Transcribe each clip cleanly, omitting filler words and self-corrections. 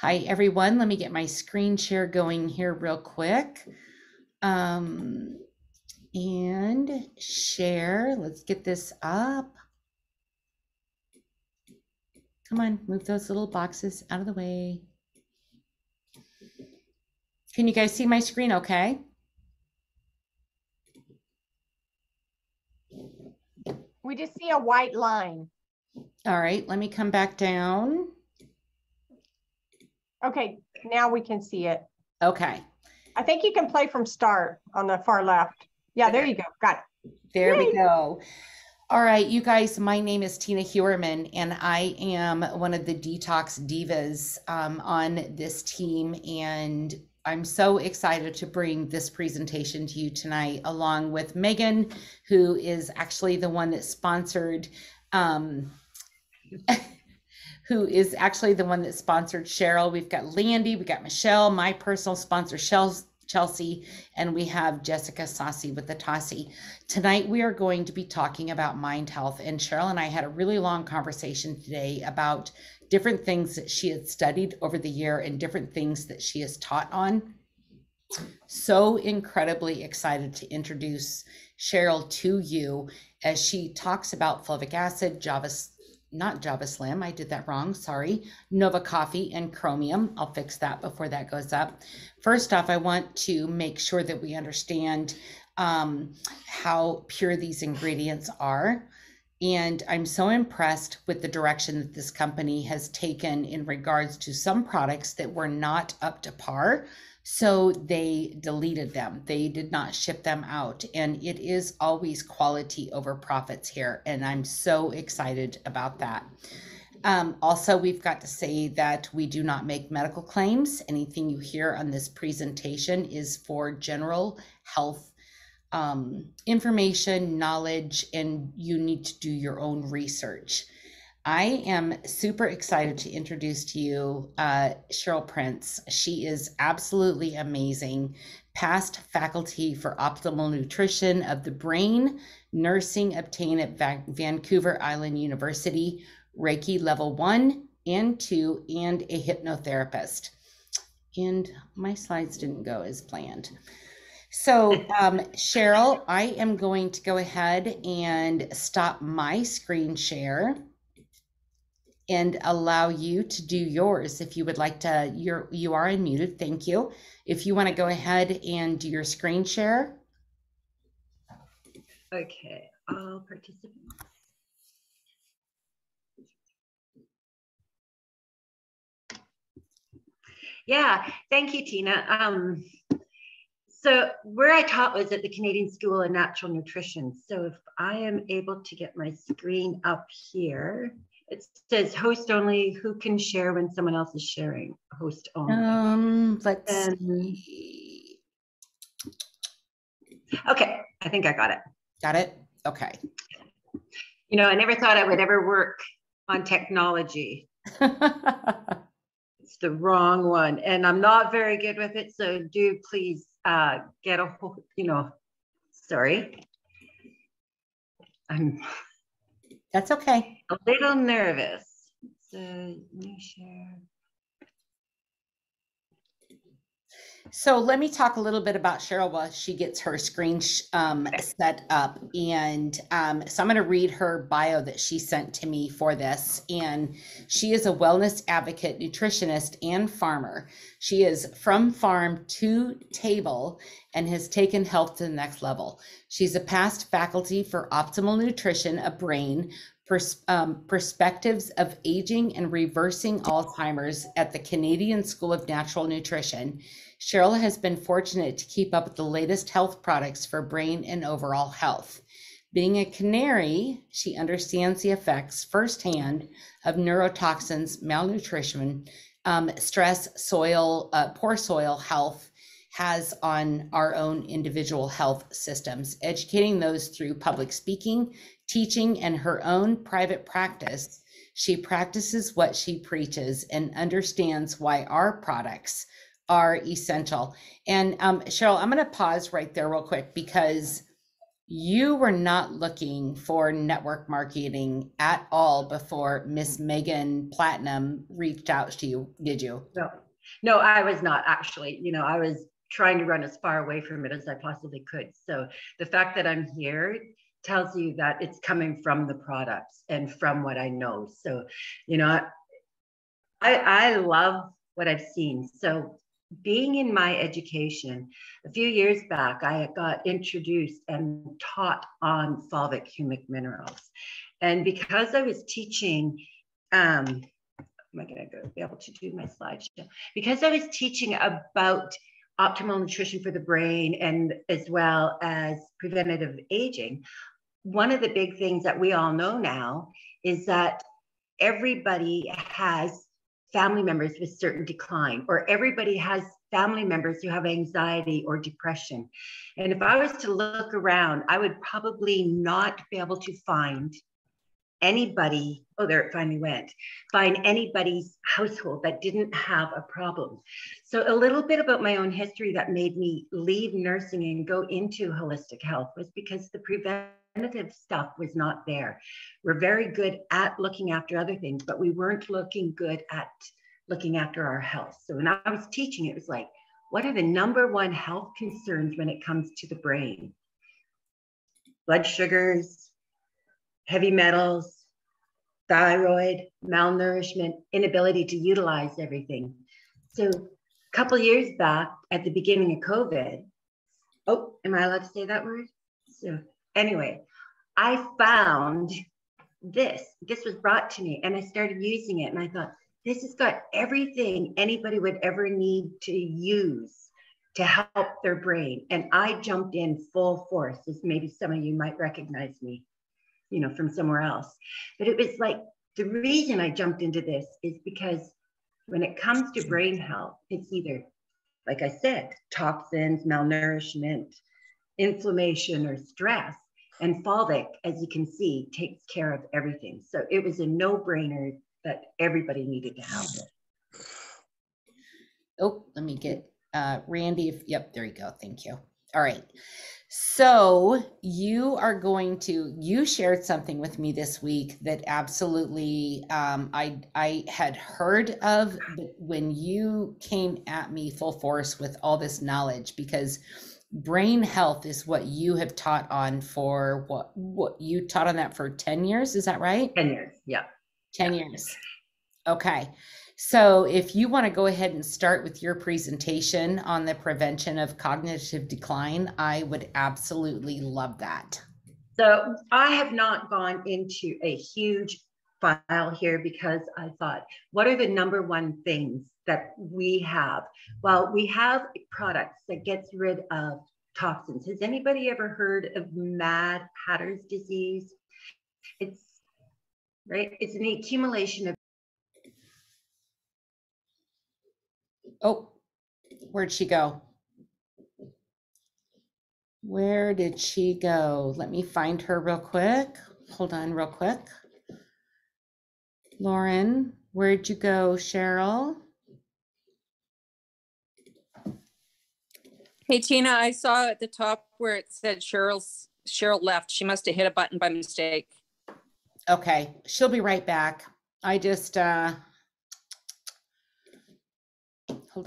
Hi, everyone. Let me get my screen share going here real quick. And share. Let's get this up. Come on, move those little boxes out of the way. Can you guys see my screen okay? We just see a white line. All right, let me come back down. Okay, now we can see it. Okay. I think you can play from start on the far left. Yeah, there you go. Got it. There Yay. we go. All right, you guys, my name is Tina Hewerman, and I am one of the Detox Divas on this team. And I'm so excited to bring this presentation to you tonight, along with Megan, who is actually the one that sponsored, Cheryl. We've got Landy, we got Michelle, my personal sponsor, Chelsea, and we have Jessica Saucy with the Tossie. Tonight, we are going to be talking about mind health, and Cheryl and I had a really long conversation today about different things that she had studied over the year and different things that she has taught on. So incredibly excited to introduce Cheryl to you as she talks about fulvic acid, not Java Slim, I did that wrong, sorry, Nova Coffee and Chromium. I'll fix that before that goes up. First off, I want to make sure that we understand how pure these ingredients are. And I'm so impressed with the direction that this company has taken in regards to some products that were not up to par. So they deleted them. They did not ship them out. And it is always quality over profits here. And I'm so excited about that. Also, we've got to say that we do not make medical claims. Anything you hear on this presentation is for general health information, knowledge, and you need to do your own research. I am super excited to introduce to you Cheryl Prince. She is absolutely amazing. Past faculty for optimal nutrition of the brain, nursing obtained at Vancouver Island University, Reiki level 1 and 2, and a hypnotherapist. And my slides didn't go as planned. So Cheryl, I am going to go ahead and stop my screen share and allow you to do yours. If you would like to, you are unmuted, thank you. If you want to go ahead and do your screen share. Okay, all participants. Yeah, thank you, Tina. So where I taught was at the Canadian School of Natural Nutrition. So if I am able to get my screen up here, it says host only. Who can share when someone else is sharing? Host only. Let's see. Okay, I think I got it. Got it? Okay. You know, I never thought I would ever work on technology. It's the wrong one, and I'm not very good with it. So do please get a hold, sorry. That's okay. A little nervous. So let me share. So let me talk a little bit about Cheryl while she gets her screen set up. And so I'm going to read her bio that she sent to me for this. And she is a wellness advocate, nutritionist, and farmer. She is from farm to table and has taken health to the next level. She's a past faculty for optimal nutrition, a brain, perspectives of aging and reversing Alzheimer's at the Canadian School of Natural Nutrition. Cheryl has been fortunate to keep up with the latest health products for brain and overall health. Being a canary, she understands the effects firsthand of neurotoxins, malnutrition, stress, poor soil health has on our own individual health systems, educating those through public speaking, teaching, and her own private practice. She practices what she preaches and understands why our products are essential. And Cheryl, I'm going to pause right there real quick because You were not looking for network marketing at all before Miss Megan Platinum reached out to you, did you? No, I was not actually. I was trying to run as far away from it as I possibly could. So the fact that I'm here tells you that it's coming from the products and from what I know. So, I love what I've seen. So being in my education, a few years back, I got introduced and taught on fulvic humic minerals. And because I was teaching, am I going to be able to do my slideshow? Because I was teaching about optimal nutrition for the brain and as well as preventative aging, one of the big things that we all know now is that everybody has family members with certain decline, or everybody has family members who have anxiety or depression. And if I was to look around, I would probably not be able to find anybody, oh, there it finally went, find anybody's household that didn't have a problem. So a little bit about my own history that made me leave nursing and go into holistic health was because the preventative stuff was not there. We're very good at looking after other things, but we weren't looking good at looking after our health. So when I was teaching, it was like, what are the number one health concerns when it comes to the brain? Blood sugars, heavy metals, thyroid, malnourishment, inability to utilize everything. So a couple of years back at the beginning of COVID, oh, am I allowed to say that word? So anyway, I found this was brought to me and I started using it and I thought, this has got everything anybody would ever need to use to help their brain. And I jumped in full force, as maybe some of you might recognize me, from somewhere else. But it was like, the reason I jumped into this is because when it comes to brain health, it's either, like I said, toxins, malnourishment, inflammation, or stress. And Fulvic, as you can see, takes care of everything. So it was a no-brainer that everybody needed to have it. Oh, let me get Randy. Yep, there you go. Thank you. All right. So you shared something with me this week that absolutely I had heard of, but when you came at me full force with all this knowledge, because brain health is what you have taught on for what you taught on that for 10 years. Is that right? 10 years. Yeah. 10 years. Okay. So if you want to go ahead and start with your presentation on the prevention of cognitive decline, I would absolutely love that. So I have not gone into a huge file here because I thought, what are the number one things that we have? Well, we have products that gets rid of toxins. Has anybody ever heard of Mad Hatter's disease? It's an accumulation of. Oh, where'd she go? Where did she go? Let me find her real quick. Hold on real quick. Lauren, where'd you go, Cheryl? Hey, Tina, I saw at the top where it said Cheryl left. She must have hit a button by mistake. Okay, she'll be right back. I just, hold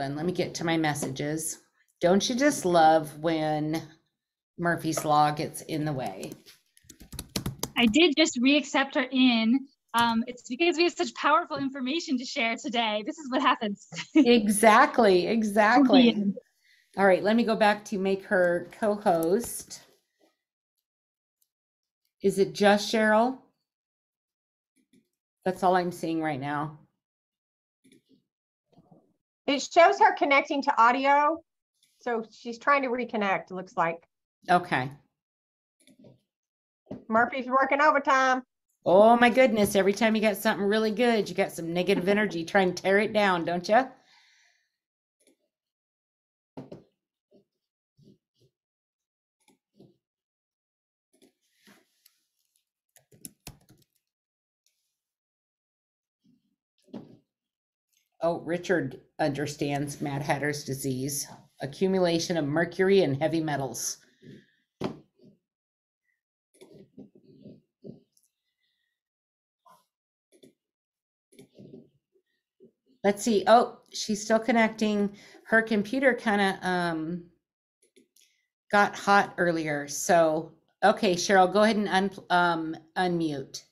on, let me get to my messages. Don't you just love when Murphy's Law gets in the way? I did just re-accept her in. It's because we have such powerful information to share today. This is what happens. Exactly. All right, let me go back to make her co-host. Is it just Cheryl? That's all I'm seeing right now. It shows her connecting to audio. So she's trying to reconnect, it looks like. Okay. Murphy's working overtime. Oh my goodness, every time you got something really good, you got some negative energy trying to tear it down, don't you? Oh, Richard understands Mad Hatter's disease, accumulation of mercury and heavy metals. Let's see. Oh, she's still connecting. Her computer kind of got hot earlier. So, okay, Cheryl, go ahead and unmute.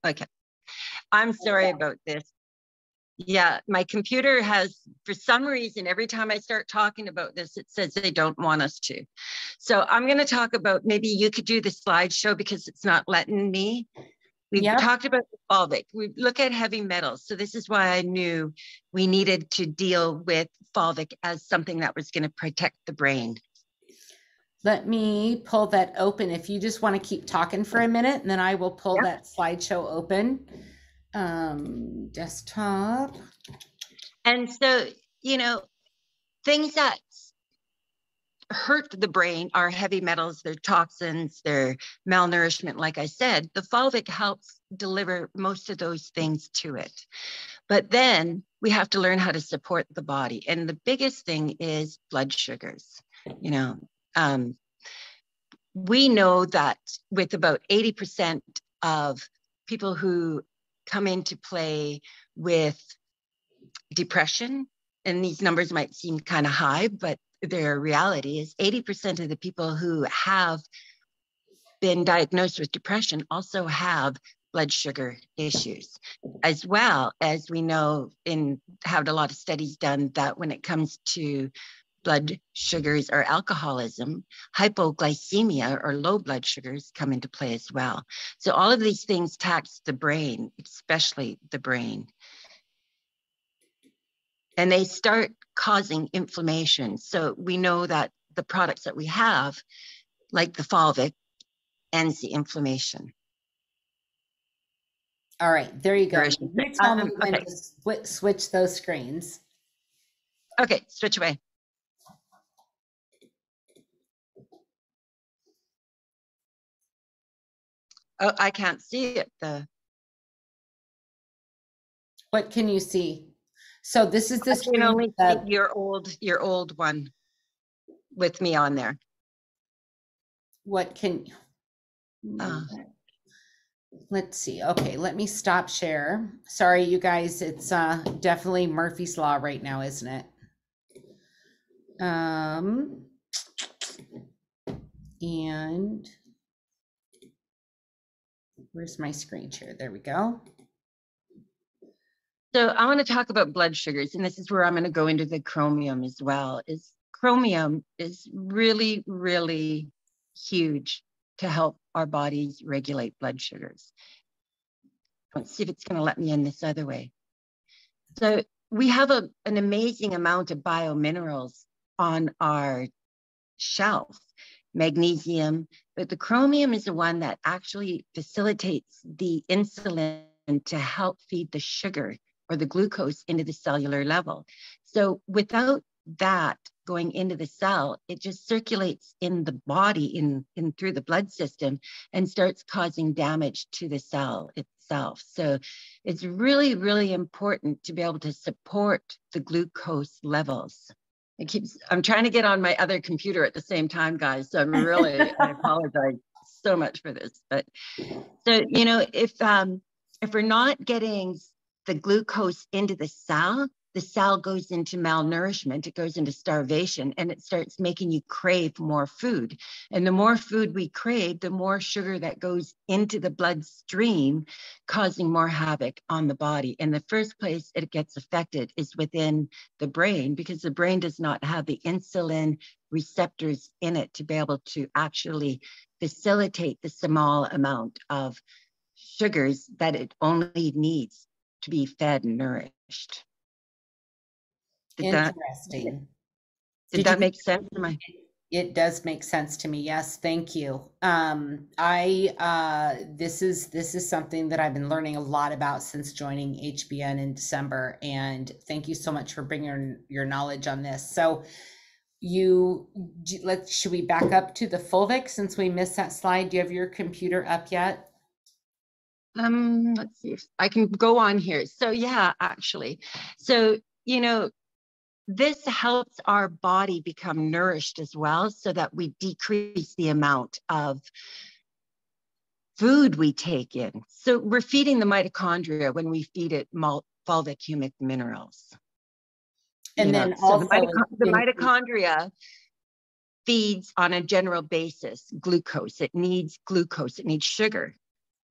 Okay. I'm sorry about this. Yeah, my computer has, for some reason, every time I start talking about this, it says they don't want us to. So I'm going to talk about, maybe you could do the slideshow because it's not letting me. We've talked about the fulvic. We look at heavy metals. So this is why I knew we needed to deal with fulvic as something that was going to protect the brain. Let me pull that open. If you just want to keep talking for a minute, and then I will pull that slideshow open. Desktop. And so, you know, things that hurt the brain are heavy metals, they're toxins, they're malnourishment. Like I said, the fulvic helps deliver most of those things to it. But then we have to learn how to support the body. And the biggest thing is blood sugars. You know, we know that with about 80% of people who come into play with depression, and these numbers might seem kind of high, but their reality is 80% of the people who have been diagnosed with depression also have blood sugar issues, as well as we know and have a lot of studies done that when it comes to blood sugars or alcoholism, hypoglycemia or low blood sugars come into play as well. So all of these things tax the brain, especially the brain. And they start causing inflammation. So we know that the products that we have, like the fulvic, ends the inflammation. All right, there you go. You tell me when okay. to switch those screens. Okay, switch away. Oh, I can't see it. What can you see? So this is the I screen. can only see your old one with me on there. What can? Let's see. Okay, let me stop share. Sorry, you guys. It's definitely Murphy's Law right now, isn't it? And where's my screen share? There we go. So I want to talk about blood sugars, and this is where I'm going to go into the chromium as well. Chromium is really, really huge to help our bodies regulate blood sugars. Let's see if it's going to let me in this other way. So we have an amazing amount of biominerals on our shelf, magnesium, but the chromium is the one that actually facilitates the insulin to help feed the sugar or the glucose into the cellular level. So without that going into the cell, it just circulates in the body, in through the blood system, and starts causing damage to the cell itself. So it's really, really important to be able to support the glucose levels. I'm trying to get on my other computer at the same time, guys. So I apologize so much for this. But so, you know, if we're not getting the glucose into the cell goes into malnourishment, it goes into starvation, and it starts making you crave more food. And the more food we crave, the more sugar that goes into the bloodstream, causing more havoc on the body. In the first place it gets affected is within the brain, because the brain does not have the insulin receptors in it to be able to actually facilitate the small amount of sugars that it only needs to be fed and nourished. Interesting. Did that make sense? It does make sense to me. Yes, thank you. This is something that I've been learning a lot about since joining HBN in December, and thank you so much for bringing your knowledge on this. So should we back up to the Fulvic since we missed that slide? Do you have your computer up yet? Let's see if I can go on here. So yeah, actually, so, you know, this helps our body become nourished as well, so that we decrease the amount of food we take in. So we're feeding the mitochondria when we feed it fulvic humic minerals. And You know, then so also the mitochondria feeds on a general basis glucose. It needs glucose, it needs sugar.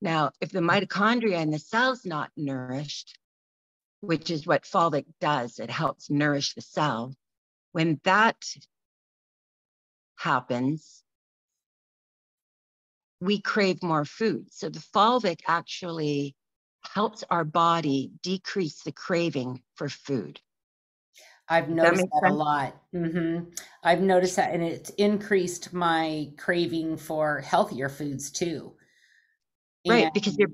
Now, if the mitochondria in the cell's not nourished, which is what Fulvic does, it helps nourish the cell. When that happens, we crave more food. So the Fulvic actually helps our body decrease the craving for food. I've noticed that a lot. I've noticed that, and it's increased my craving for healthier foods too. Right, And because you're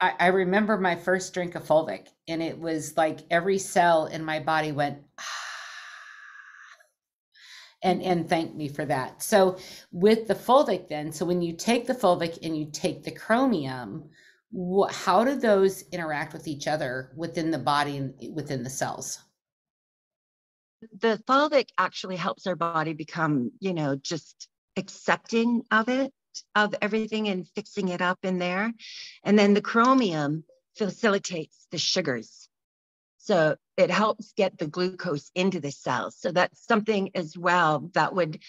I remember my first drink of Fulvic, and it was like every cell in my body went, and thanked me for that. So with the Fulvic then, so when you take the Fulvic and you take the Chromium, how do those interact with each other within the body and within the cells? The Fulvic actually helps our body become, you know, just accepting of it, of everything, and fixing it up in there. And then the Chromium facilitates the sugars. So it helps get the glucose into the cells. So that's something as well that would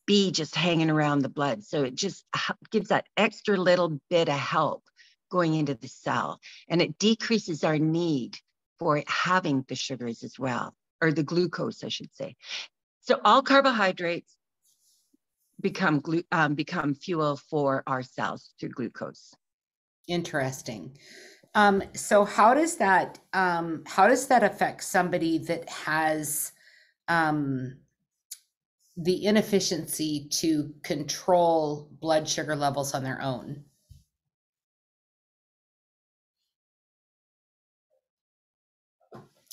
be just hanging around the blood. So it just gives that extra little bit of help going into the cell. And it decreases our need for having the sugars as well, or the glucose, I should say. So all carbohydrates become fuel for our cells through glucose. Interesting. So how does that affect somebody that has the inefficiency to control blood sugar levels on their own?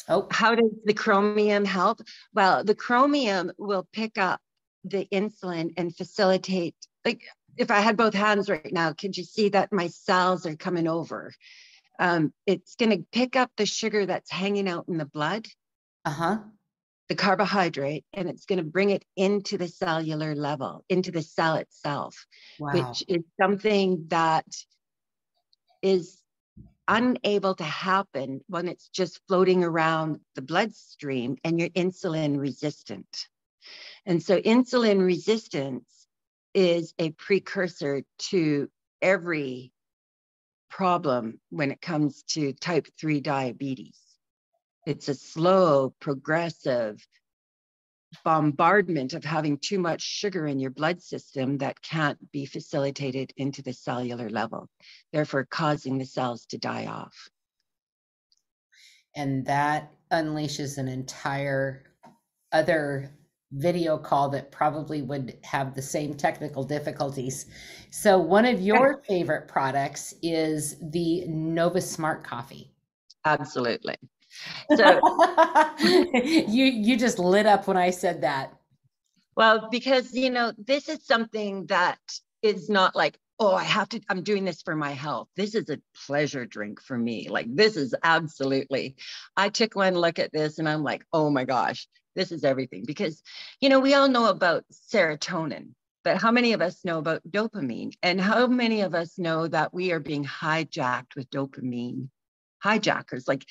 Oh, how does the Chromium help? Well, the Chromium will pick up the insulin and facilitate, like if I had both hands right now, could you see that my cells are coming over? It's going to pick up the sugar that's hanging out in the blood, the carbohydrate, and it's going to bring it into the cellular level, into the cell itself, which is something that is unable to happen when it's just floating around the bloodstream and you're insulin resistant. And so insulin resistance is a precursor to every problem when it comes to type 3 diabetes. It's a slow, progressive bombardment of having too much sugar in your blood system that can't be facilitated into the cellular level, therefore causing the cells to die off. And that unleashes an entire other video call that probably would have the same technical difficulties. So one of your favorite products is the Nova Smart Coffee. Absolutely. So you just lit up when I said that. Well, because, you know, this is something that is not like, oh, I'm doing this for my health. This is a pleasure drink for me. Like, this is absolutely, I took one look at this and I'm like, oh my gosh, this is everything. Because, you know, we all know about serotonin, but how many of us know about dopamine? And how many of us know that we are being hijacked with dopamine hijackers? Like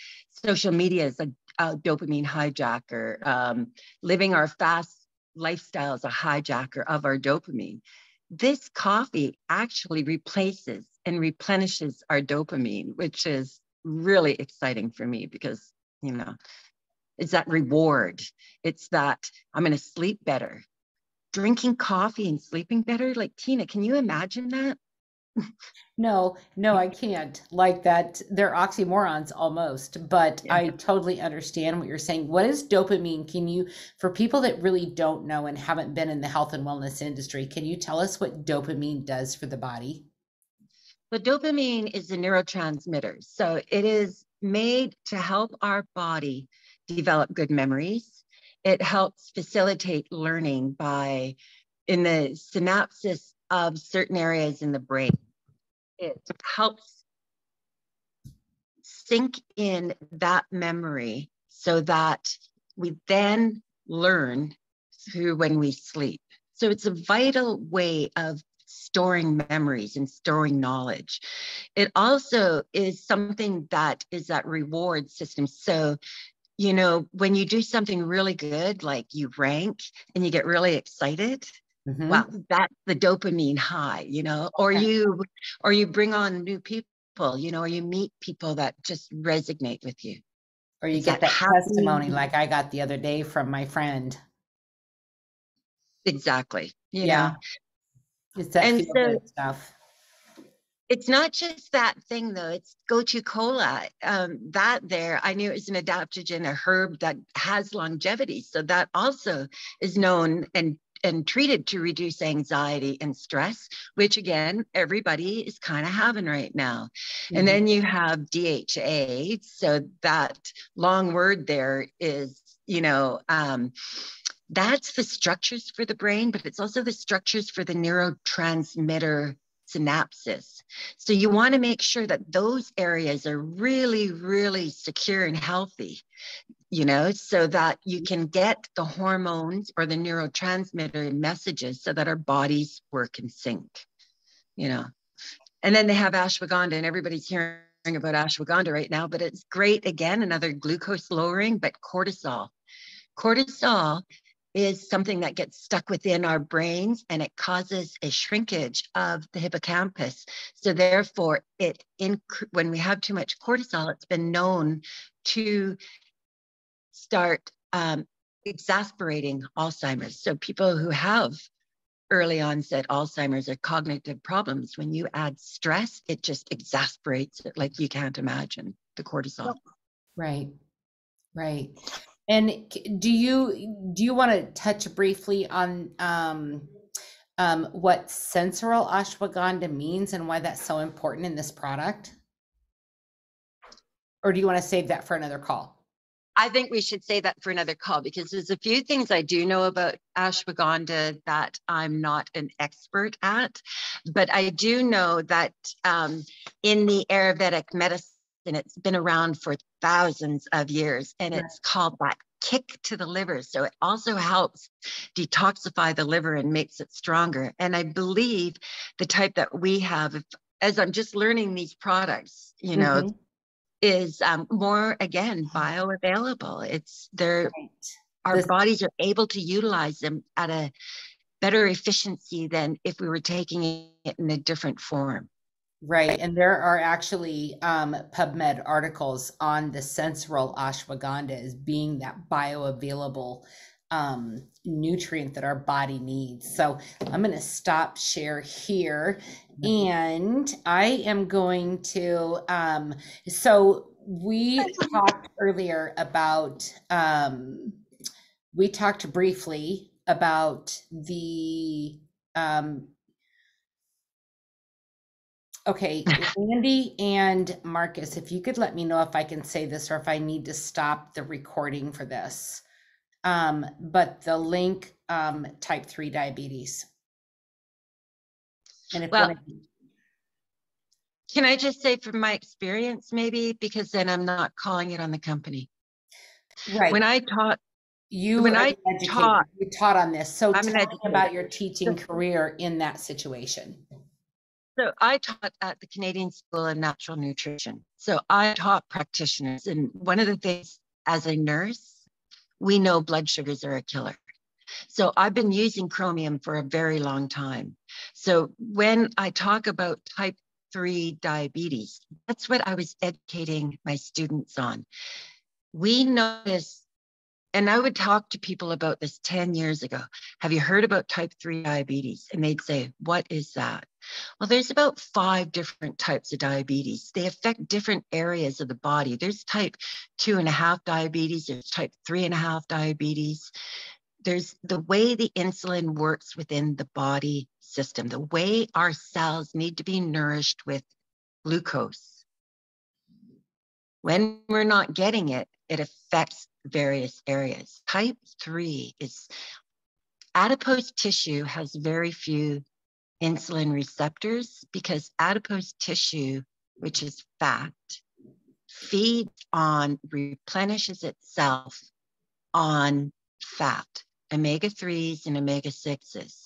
social media is a dopamine hijacker. Living our fast lifestyle is a hijacker of our dopamine. This coffee actually replaces and replenishes our dopamine, which is really exciting for me because, you know, it's that reward. It's that I'm going to sleep better. Drinking coffee and sleeping better. Like, Tina, can you imagine that? No, I can't. Like that, they're oxymorons almost, but yeah. I totally understand what you're saying. What is dopamine? Can you, for people that really don't know and haven't been in the health and wellness industry, can you tell us what dopamine does for the body? Well, dopamine is a neurotransmitter. So it is made to help our body develop good memories. It helps facilitate learning by, in the synapses of certain areas in the brain. It helps sink in that memory so that we then learn through when we sleep. So it's a vital way of storing memories and storing knowledge. It also is something that is that reward system. So, you know, when you do something really good, like you rank and you get really excited, well, that's the dopamine high, you know, or you bring on new people, you know, or you meet people that just resonate with you. Or you It's get that happy testimony like I got the other day from my friend. Exactly. You Yeah. know, It's that and feel so good stuff. it's not just that thing though. It's gotu kola. That there, I knew it was an adaptogen, a herb that has longevity. So that also is known and treated to reduce anxiety and stress, which again, everybody is kind of having right now. And then you have DHA. So that long word there is, you know, that's the structures for the brain, but it's also the structures for the neurotransmitter synapses. So you want to make sure that those areas are really, really secure and healthy, you know, so that you can get the hormones or the neurotransmitter messages so that our bodies work in sync, you know. And then they have ashwagandha, and everybody's hearing about ashwagandha right now, but it's great. Again, another glucose lowering, but cortisol. Cortisol is something that gets stuck within our brains, and it causes a shrinkage of the hippocampus. So therefore, when we have too much cortisol, it's been known to start exacerbating Alzheimer's. So people who have early onset Alzheimer's or cognitive problems, when you add stress, it just exacerbates it like you can't imagine, the cortisol. Right. Right. And do you want to touch briefly on what sensorial ashwagandha means and why that's so important in this product? Or do you want to save that for another call? I think we should say that for another call, because there's a few things I do know about ashwagandha that I'm not an expert at, but I do know that in the Ayurvedic medicine, it's been around for thousands of years, and it's called that kick to the liver. So it also helps detoxify the liver and makes it stronger. And I believe the type that we have, as I'm just learning these products, you know, is more, again, bioavailable. Our bodies are able to utilize them at a better efficiency than if we were taking it in a different form. Right. And there are actually PubMed articles on the sensorial ashwagandha as being that bioavailable nutrient that our body needs. So I'm going to stop share here, and I am going to, so we talked earlier about, we talked briefly about the, okay, Andy and Marcus, if you could let me know if I can say this or if I need to stop the recording for this. But the link, type 3 diabetes. And if can I just say from my experience, maybe, because then I'm not calling it on the company. Right. When I taught, you taught on this. So tell me about your teaching career in that situation. So I taught at the Canadian School of Natural Nutrition. So I taught practitioners. And one of the things as a nurse, we know blood sugars are a killer. So I've been using chromium for a very long time. So when I talk about type 3 diabetes, that's what I was educating my students on. We notice, and I would talk to people about this 10 years ago. Have you heard about type 3 diabetes? And they'd say, what is that? Well, there's about 5 different types of diabetes. They affect different areas of the body. There's type 2.5 diabetes, there's type 3.5 diabetes. There's the way the insulin works within the body system, the way our cells need to be nourished with glucose. When we're not getting it, it affects various areas. Type 3 is adipose tissue has very few insulin receptors because adipose tissue, which is fat, replenishes itself on fat, omega-3s and omega-6s.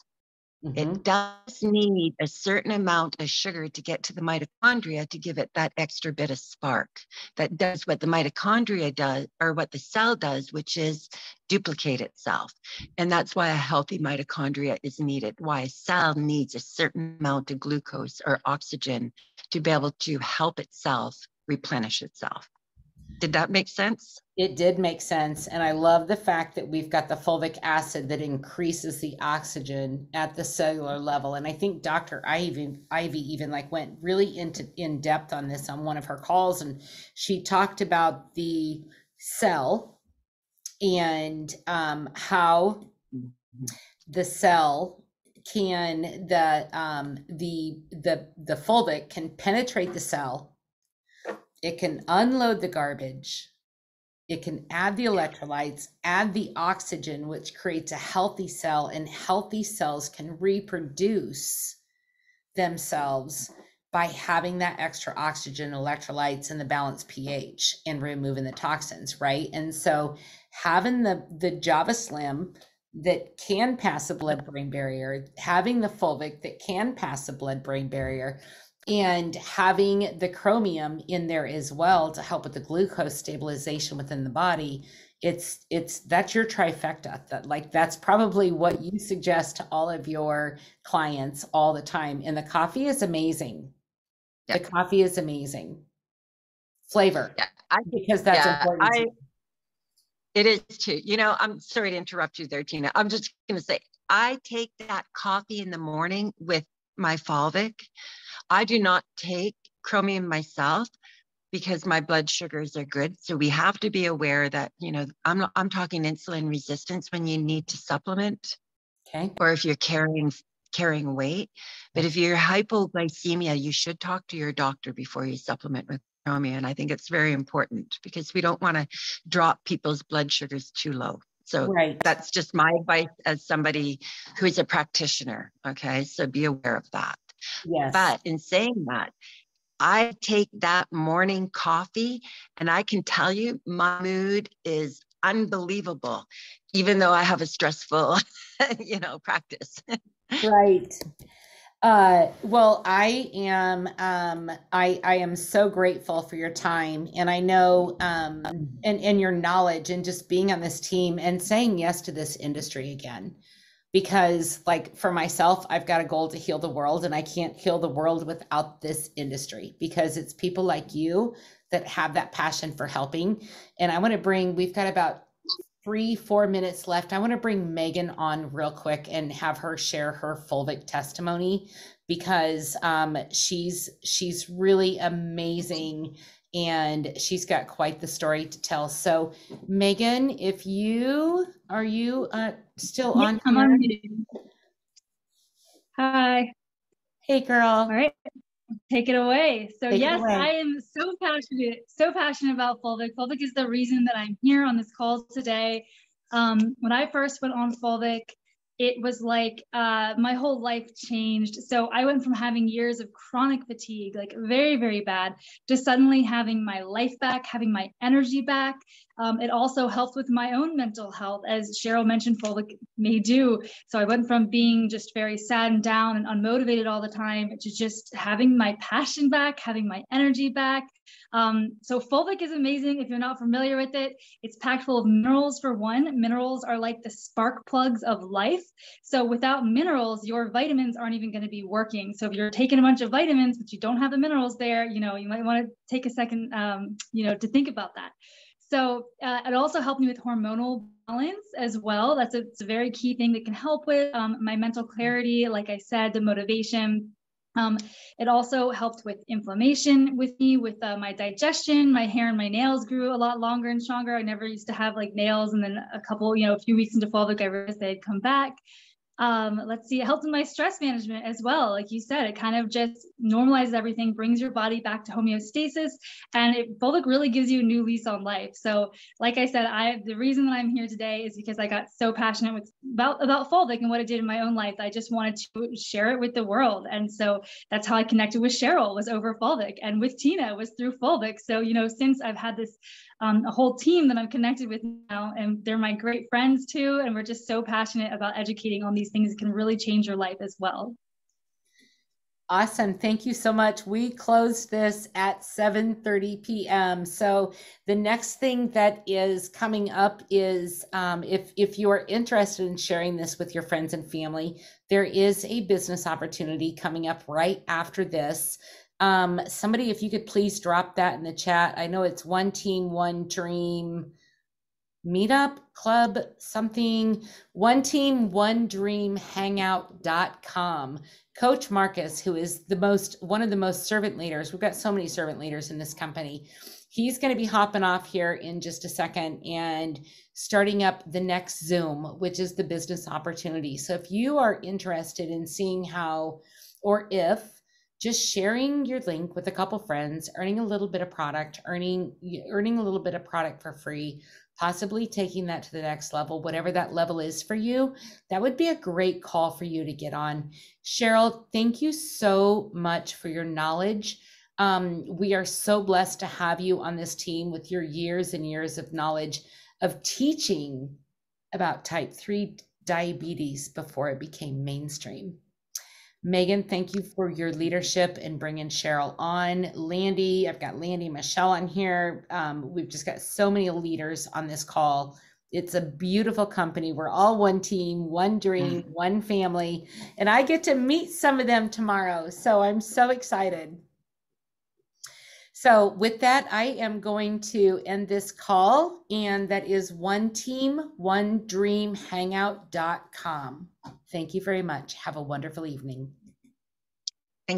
It does need a certain amount of sugar to get to the mitochondria to give it that extra bit of spark that does what the mitochondria does, or what the cell does, which is duplicate itself. And that's why a healthy mitochondria is needed, why a cell needs a certain amount of glucose or oxygen to be able to help itself replenish itself. Did that make sense? It did make sense. And I love the fact that we've got the fulvic acid that increases the oxygen at the cellular level. And I think Dr. Ivy even like went really in depth on this on one of her calls. And she talked about the cell and how the cell can, the fulvic can penetrate the cell. It can unload the garbage. It can add the electrolytes, add the oxygen, which creates a healthy cell, and healthy cells can reproduce themselves by having that extra oxygen, electrolytes, and the balanced pH and removing the toxins, right? And so having the Java Slim that can pass the blood-brain barrier, having the fulvic that can pass the blood-brain barrier, and having the chromium in there as well to help with the glucose stabilization within the body, that's your trifecta. That's probably what you suggest to all of your clients all the time. And the coffee is amazing. Yeah. The coffee is amazing. Flavor, because that's important. It is too. You know, I'm sorry to interrupt you there, Tina. I'm just going to say, I take that coffee in the morning with my Fulvic. I do not take chromium myself because my blood sugars are good. So we have to be aware that, you know, I'm talking insulin resistance when you need to supplement, okay, or if you're carrying weight. But if you're hypoglycemia, you should talk to your doctor before you supplement with chromium. And I think it's very important because we don't want to drop people's blood sugars too low. So that's just my advice as somebody who is a practitioner. Okay, so be aware of that. Yes. But in saying that, I take that morning coffee and I can tell you my mood is unbelievable, even though I have a stressful, practice. Right. Well, I am so grateful for your time, and I know, and your knowledge, and just being on this team and saying yes to this industry again. Because like for myself, I've got a goal to heal the world, and I can't heal the world without this industry, because it's people like you that have that passion for helping. And I want to we've got about 3-4 minutes left. I want to bring Megan on real quick and have her share her Fulvic testimony, because she's really amazing and she's got quite the story to tell. So Megan, are you still on? I'm on mute. Hi. Hey girl. All right. Take it away. So Take yes, it away. I am so passionate about Fulvic. Fulvic is the reason that I'm here on this call today. When I first went on Fulvic, it was like my whole life changed. So I went from having years of chronic fatigue, like very, very bad, to suddenly having my life back, having my energy back. It also helped with my own mental health, as Cheryl mentioned, Fulvic may do. So I went from being just very sad and down and unmotivated all the time to just having my passion back, having my energy back. So Fulvic is amazing. If you're not familiar with it, it's packed full of minerals. For one, minerals are like the spark plugs of life. So without minerals, your vitamins aren't even going to be working. So if you're taking a bunch of vitamins, but you don't have the minerals there, you might want to take a second, to think about that. So it also helped me with hormonal balance as well. It's a very key thing that can help with my mental clarity. Like I said, the motivation. It also helped with inflammation with me, with my digestion. My hair and my nails grew a lot longer and stronger. I never used to have like nails, and then a few weeks into Fulvic, I realized they'd come back. Let's see, it helped in my stress management as well. Like you said, it kind of just normalizes everything, brings your body back to homeostasis, and Fulvic really gives you a new lease on life. So like I said, the reason that I'm here today is because I got so passionate about Fulvic and what it did in my own life. I just wanted to share it with the world. And so that's how I connected with Cheryl, was over Fulvic, and with Tina was through Fulvic. So, since I've had this a whole team that I'm connected with now, and they're my great friends too. And we're just so passionate about educating on these these things can really change your life as well. Awesome. Thank you so much. We closed this at 7:30 p.m. So the next thing that is coming up is if you are interested in sharing this with your friends and family, there is a business opportunity coming up right after this. Somebody, if you could please drop that in the chat. I know it's One Team, One Dream meetup club, something, One Team, One Dream hangout.com. Coach Marcus, who is one of the most servant leaders, we've got so many servant leaders in this company. He's going to be hopping off here in just a second and starting up the next Zoom, which is the business opportunity. So if you are interested in seeing how, or if just sharing your link with a couple friends, earning a little bit of product, earning a little bit of product for free, possibly taking that to the next level, whatever that level is for you, that would be a great call for you to get on. Cheryl, thank you so much for your knowledge. We are so blessed to have you on this team with your years and years of knowledge of teaching about type 3 diabetes before it became mainstream. Megan, thank you for your leadership and bringing Cheryl on. Landy, I've got Landy and Michelle on here. We've just got so many leaders on this call. It's a beautiful company. We're all one team, one dream, one family, and I get to meet some of them tomorrow. So I'm so excited. So with that, I am going to end this call, and that is OneTeamOneDreamHangout.com. Thank you very much. Have a wonderful evening.